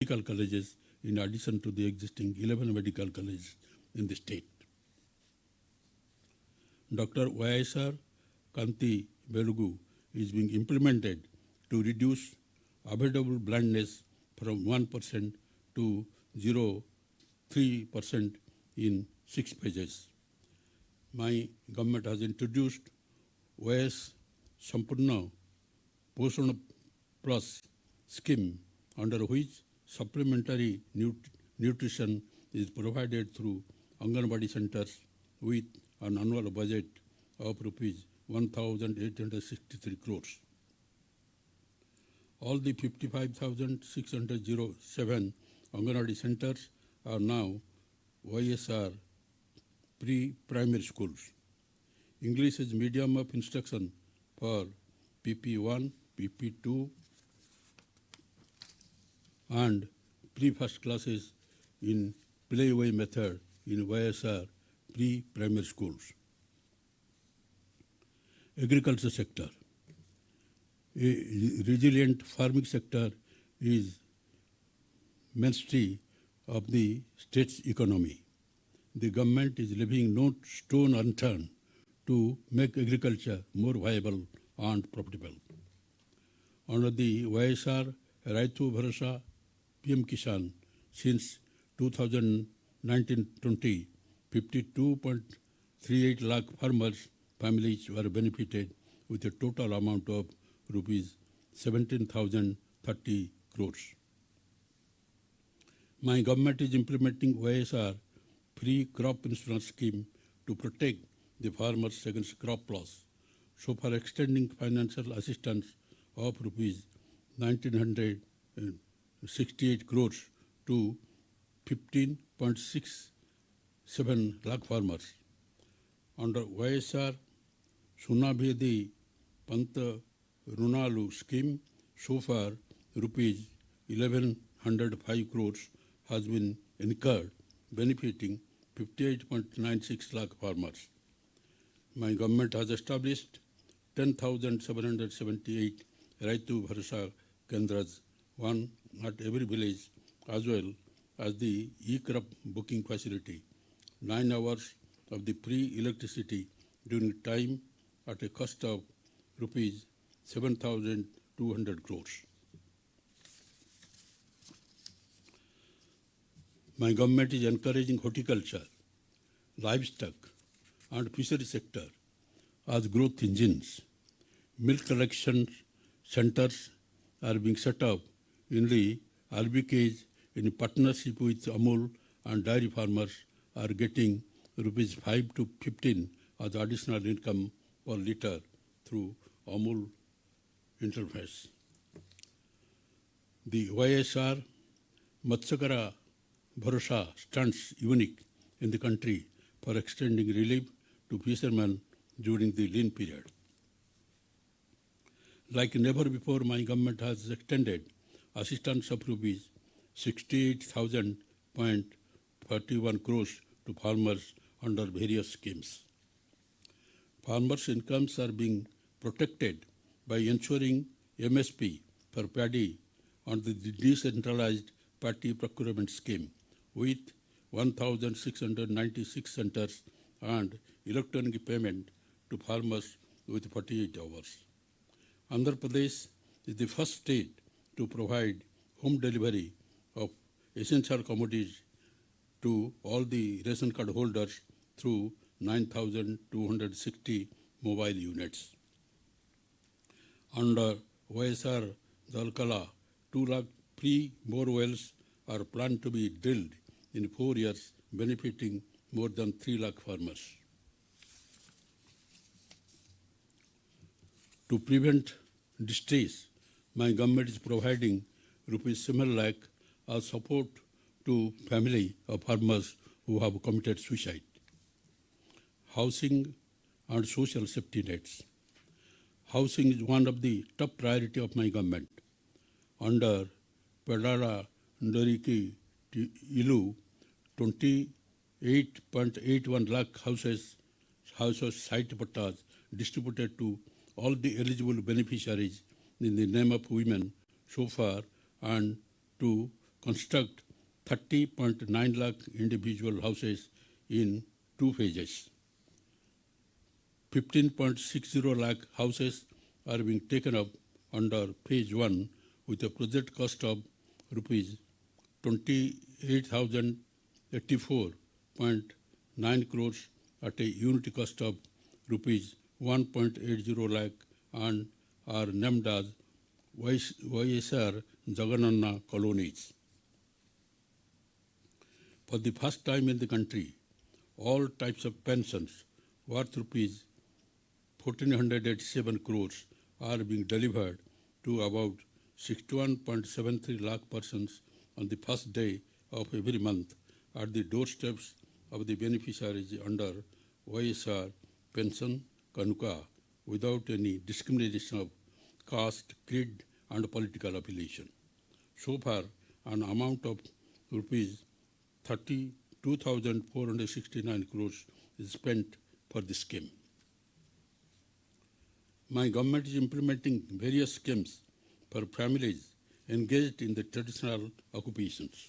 medical colleges in addition to the existing 11 medical colleges in the state. Dr. YSR Kanti Velugu is being implemented to reduce avoidable blindness from 1% to 0.3% in 6 phases. My government has introduced YS Sampurna Poshan Plus scheme, under which supplementary nutrition is provided through Anganwadi centers with an annual budget of rupees 1,863 crores. All the 55,607 Anganwadi centers are now YSR pre-primary schools. English is medium of instruction for PP1, PP2 and pre-first classes in playway method in YSR pre-primary schools. Agriculture sector. A resilient farming sector is mainstay of the state's economy. The government is leaving no stone unturned to make agriculture more viable and profitable. Under the YSR Raitu Bharasa PM Kisan, since 2019-20, 52.38 lakh farmers' families were benefited with a total amount of rupees 17,030 crores. My government is implementing YSR free crop insurance scheme to protect the farmers against crop loss, so far extending financial assistance of rupees 1,968 crores to 15.67 lakh farmers. Under YSR Sunabhedi Panta Runalu scheme, so far rupees 1,105 crores has been incurred, benefiting 58.96 lakh farmers. My government has established 10,778 Raitu Bharasa Kendras, one at every village, as well as the e-crop booking facility, 9 hours of the free electricity during time at a cost of rupees 7,200 crores. My government is encouraging horticulture, livestock and fishery sector as growth engines. Milk collection centers are being set up in the RBKs in partnership with Amul, and dairy farmers are getting rupees 5 to 15 as additional income per litre through Amul interface. The YSR Matsyakara Bharasa stands unique in the country for extending relief to fishermen during the lean period. Like never before, my government has extended assistance of rupees 68,000.41 crores to farmers under various schemes. Farmers' incomes are being protected by ensuring MSP for paddy on the decentralized paddy procurement scheme with 1,696 centers and electronic payment to farmers with 48 hours. Andhra Pradesh is the first state to provide home delivery of essential commodities to all the ration card holders through 9,260 mobile units. Under YSR Dalkala, 2 lakh free bore wells are planned to be drilled in 4 years, benefiting more than 3 lakh farmers. To prevent distress, my government is providing rupees 7 lakh as support to family of farmers who have committed suicide. Housing and social safety nets. Housing is one of the top priority of my government. Under Pedala Ndariki Ilu, 28.81 lakh houses site pattas distributed to all the eligible beneficiaries in the name of women so far, and to construct 30.9 lakh individual houses in 2 phases. 15.60 lakh houses are being taken up under phase 1 with a project cost of rupees 28,084.9 crores at a unit cost of rupees 1.80 lakh and are named as YSR Jagananna colonies. For the first time in the country, all types of pensions worth rupees 1,487 crores are being delivered to about 61.73 lakh persons on the first day of every month at the doorsteps of the beneficiaries under YSR Pension Kanuka without any discrimination of caste, creed, and political affiliation. So far, an amount of rupees 32,469 crores is spent for the scheme. My government is implementing various schemes for families engaged in the traditional occupations.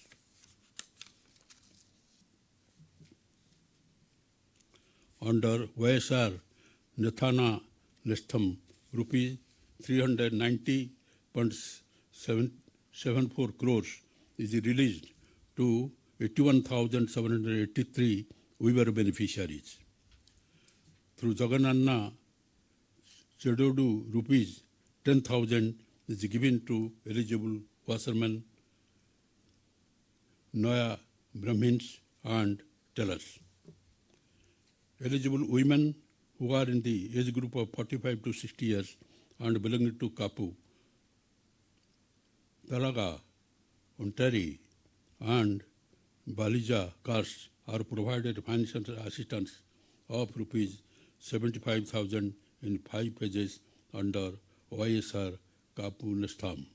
Under YSR Nethana Nestham, rupees 390.74 crores is released to 81,783 Weaver beneficiaries. Through Jagananna Chedodu, rupees 10,000 is given to eligible washermen, Noya Brahmins, and tellers. Eligible women who are in the age group of 45 to 60 years and belonging to Kapu, Talaga, Ontari, and Balija castes are provided financial assistance of rupees 75,000 in 5 phases under YSR Kapu Nestham.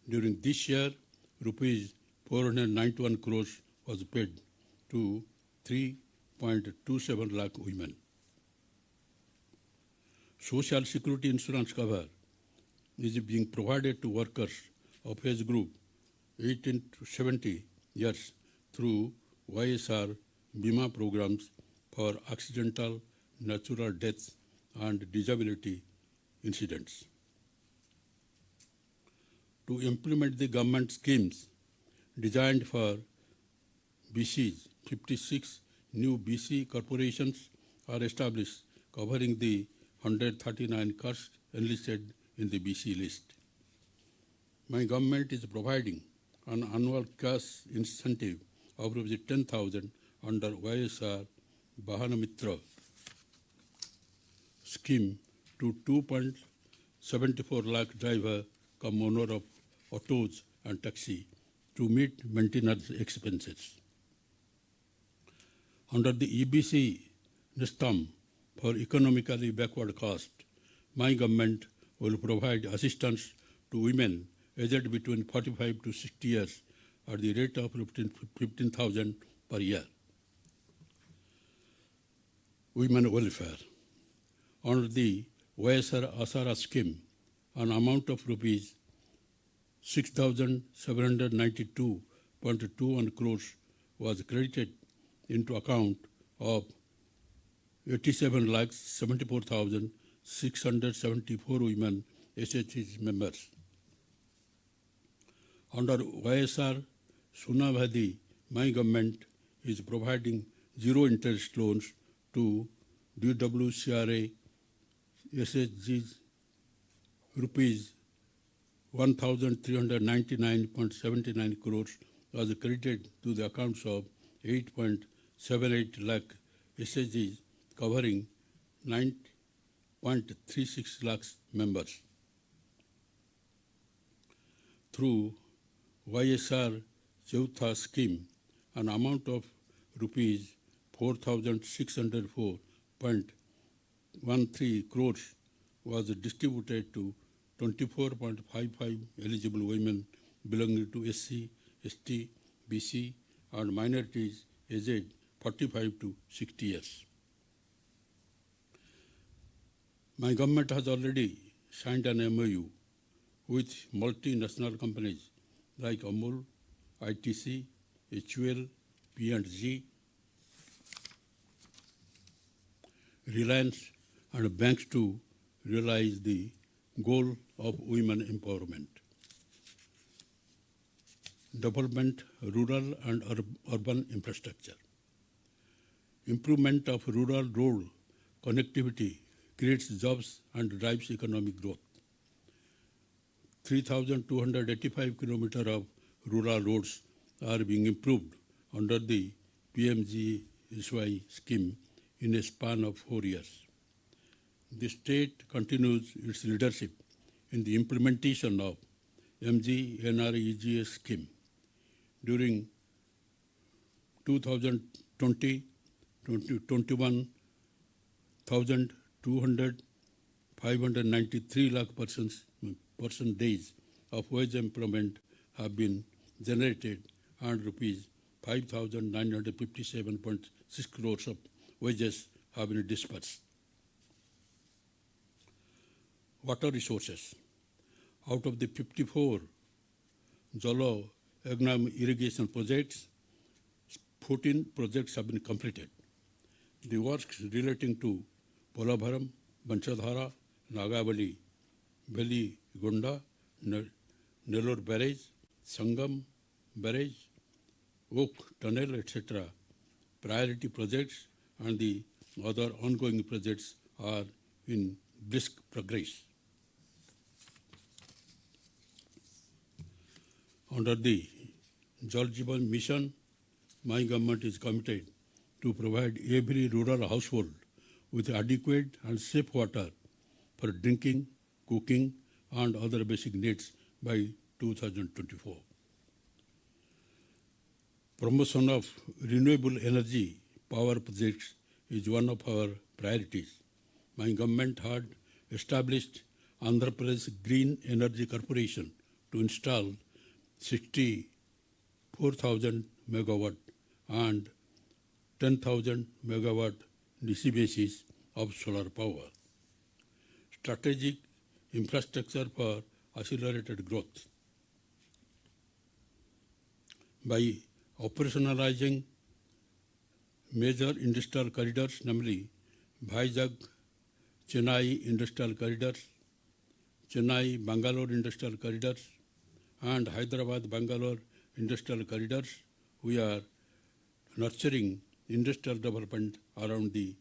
During this year, rupees 491 crores was paid to 3.27 lakh women. Social Security insurance cover is being provided to workers of age group 18 to 70 years through YSR Bima programs for accidental, natural deaths and disability incidents. To implement the government schemes designed for BCs, 56 new BC corporations are established covering the 139 castes enlisted in the BC list. My government is providing an annual cash incentive of 10,000 under YSR Bahanamitra scheme to 2.74 lakh driver cum owner of autos and taxi to meet maintenance expenses. Under the EBC Nestham for economically backward caste, my government will provide assistance to women aged between 45 to 60 years at the rate of 15,000 per year. Women welfare. Under the YSR Asara scheme, an amount of rupees 6,792.21 crores was credited into account of 87,74,674 women SHG members. Under YSR Sunavadi, my government is providing zero interest loans to DWCRA SHGs rupees 1,399.79 crores was credited to the accounts of 8.78 lakh SHGs covering 9.36 lakhs members. Through YSR Chautha scheme, an amount of rupees 4,604.13 crores was distributed to 24.55 eligible women belonging to SC, ST, BC, and minorities aged 45 to 60 years. My government has already signed an MOU with multinational companies like Amul, ITC, HUL, P&G, Reliance, and banks to realize the goal of women empowerment. Development, rural and urban infrastructure. Improvement of rural road connectivity creates jobs and drives economic growth. 3,285 kilometers of rural roads are being improved under the PMGSY scheme in a span of 4 years. The state continues its leadership in the implementation of MGNREGA scheme. During 2020-21, 593 lakh person days of wage employment have been generated and rupees 5,957.6 crores of wages have been dispersed. Water resources. Out of the 54 Jalo Agnam irrigation projects, 14 projects have been completed. The works relating to Polavaram, Banchadhara, Nagavali, Valley Gonda, Nellore Barrage, Sangam Barrage, Oak Tunnel, etc. priority projects and the other ongoing projects are in brisk progress. Under the Jal Jeevan Mission, my government is committed to provide every rural household with adequate and safe water for drinking, cooking, and other basic needs by 2024. Promotion of renewable energy power projects is one of our priorities. My government had established Andhra Pradesh Green Energy Corporation to install 64,000 megawatt and 10,000 megawatt DC basis of solar power. Strategic infrastructure for accelerated growth. By operationalizing major industrial corridors, namely Vizag-Chennai industrial corridors, Chennai-Bangalore industrial corridors, and Hyderabad-Bangalore industrial corridors, we are nurturing industrial development around the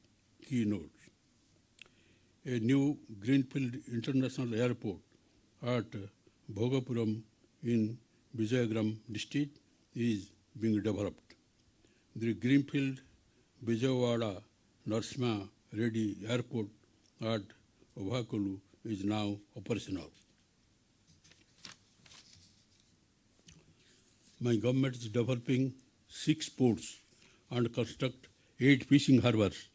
key nodes. A new Greenfield International Airport at Bhogapuram in Vijayagram district is being developed. The Greenfield Vijayawada Narasimha Reddy Airport at Ovakulu is now operational. My government is developing 6 ports and construct 8 fishing harbors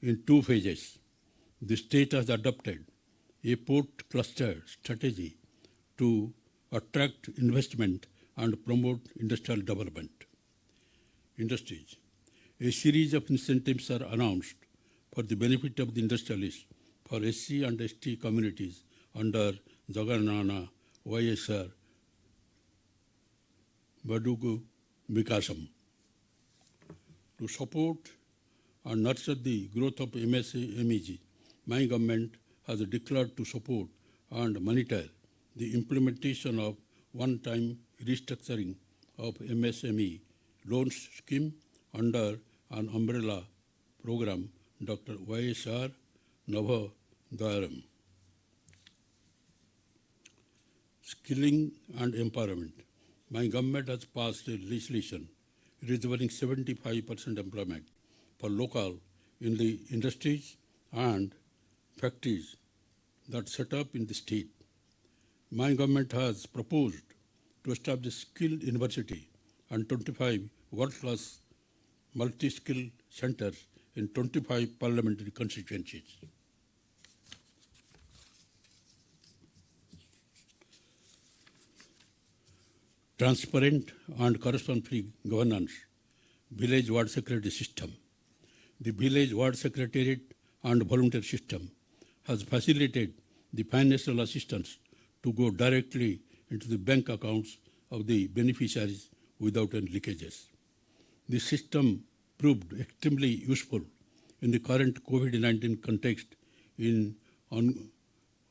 in 2 phases. The state has adopted a port cluster strategy to attract investment and promote industrial development. Industries. A series of incentives are announced for the benefit of the industrialists for SC and ST communities under Jaganana YSR Badugu Vikasam. To support and nurture the growth of MSMEG, my government has declared to support and monitor the implementation of one-time restructuring of MSME loans scheme under an umbrella program, Dr. YSR Navodayaram. Skilling and empowerment. My government has passed a legislation reserving 75% employment for local in the industries and factories that set up in the state. My government has proposed to establish skill university and 25 world-class multi-skill centers in 25 parliamentary constituencies. Transparent and corruption-free governance, village ward secretary system. The village ward secretariat and volunteer system has facilitated the financial assistance to go directly into the bank accounts of the beneficiaries without any leakages. The system proved extremely useful in the current COVID-19 context in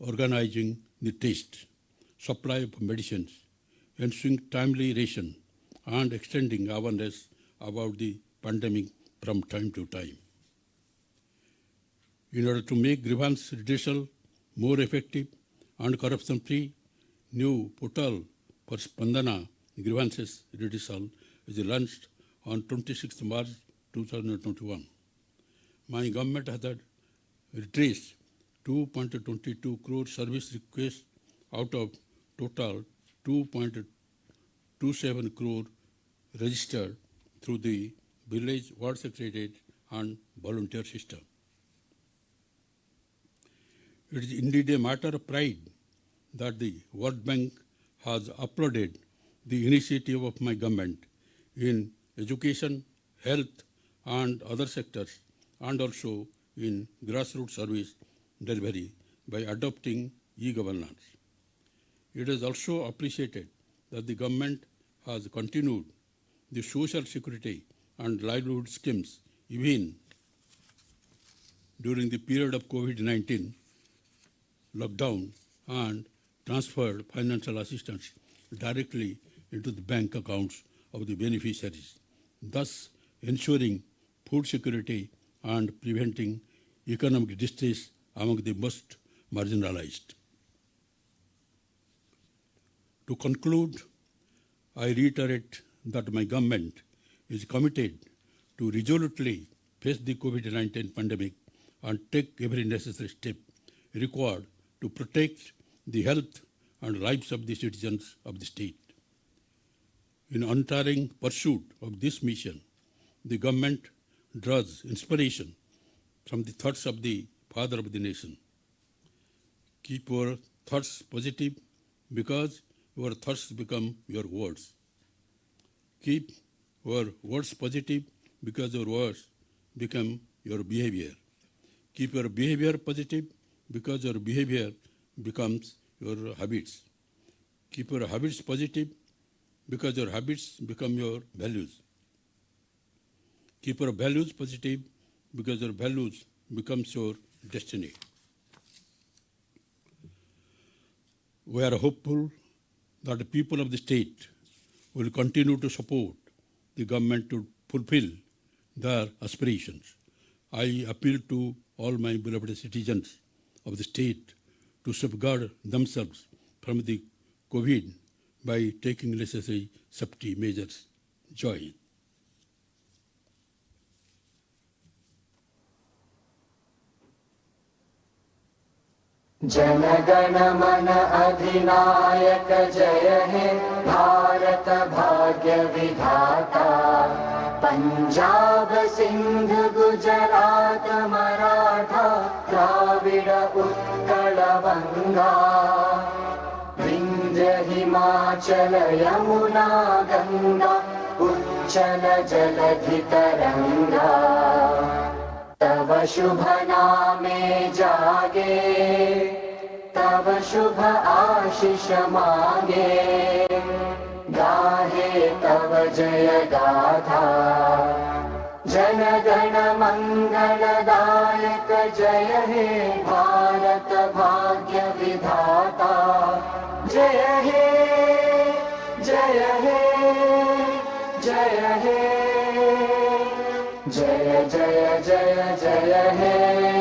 organizing the test, supply of medicines, ensuring timely ration, and extending awareness about the pandemic from time to time. In order to make grievance redressal more effective and corruption-free, new portal for Spandana grievances redressal is launched on 26 March 2021. My government has redressed 2.22 crore service requests out of total 2.27 crore registered through the village ward secretariat and volunteer system. It is indeed a matter of pride that the World Bank has applauded the initiative of my government in education, health, and other sectors, and also in grassroots service delivery by adopting e-governance. It is also appreciated that the government has continued the social security and livelihood schemes even during the period of COVID-19 lockdown and transferred financial assistance directly into the bank accounts of the beneficiaries, thus ensuring food security and preventing economic distress among the most marginalized. To conclude, I reiterate that my government is committed to resolutely face the COVID-19 pandemic and take every necessary step required to protect the health and lives of the citizens of the state. In untiring pursuit of this mission, the government draws inspiration from the thoughts of the Father of the Nation. Keep your thoughts positive because your thoughts become your words. Keep your words positive because your words become your behavior. Keep your behavior positive because your behavior becomes your habits. Keep your habits positive because your habits become your values. Keep your values positive because your values becomes your destiny. We are hopeful that the people of the state will continue to support the government to fulfill their aspirations. I appeal to all my beloved citizens of the state to safeguard themselves from the COVID by taking necessary safety measures. Joy. Jana Gana मन अधिनायक जय हे भारत भाग्य विधाता पंजाब सिंध गुजरात मराठा द्राविड उत्कल बंगा विंध्य हिमाचल यमुना गंगा उच्चल जलधि तरंगा तव शुभ नामे जागे तव शुभ आशीष मांगे गाहे तव जय गाथा जन गण मंगलदायक जय हे भारत भाग्य विधाता जय हे जय हे जय हे जय जय जय जय हे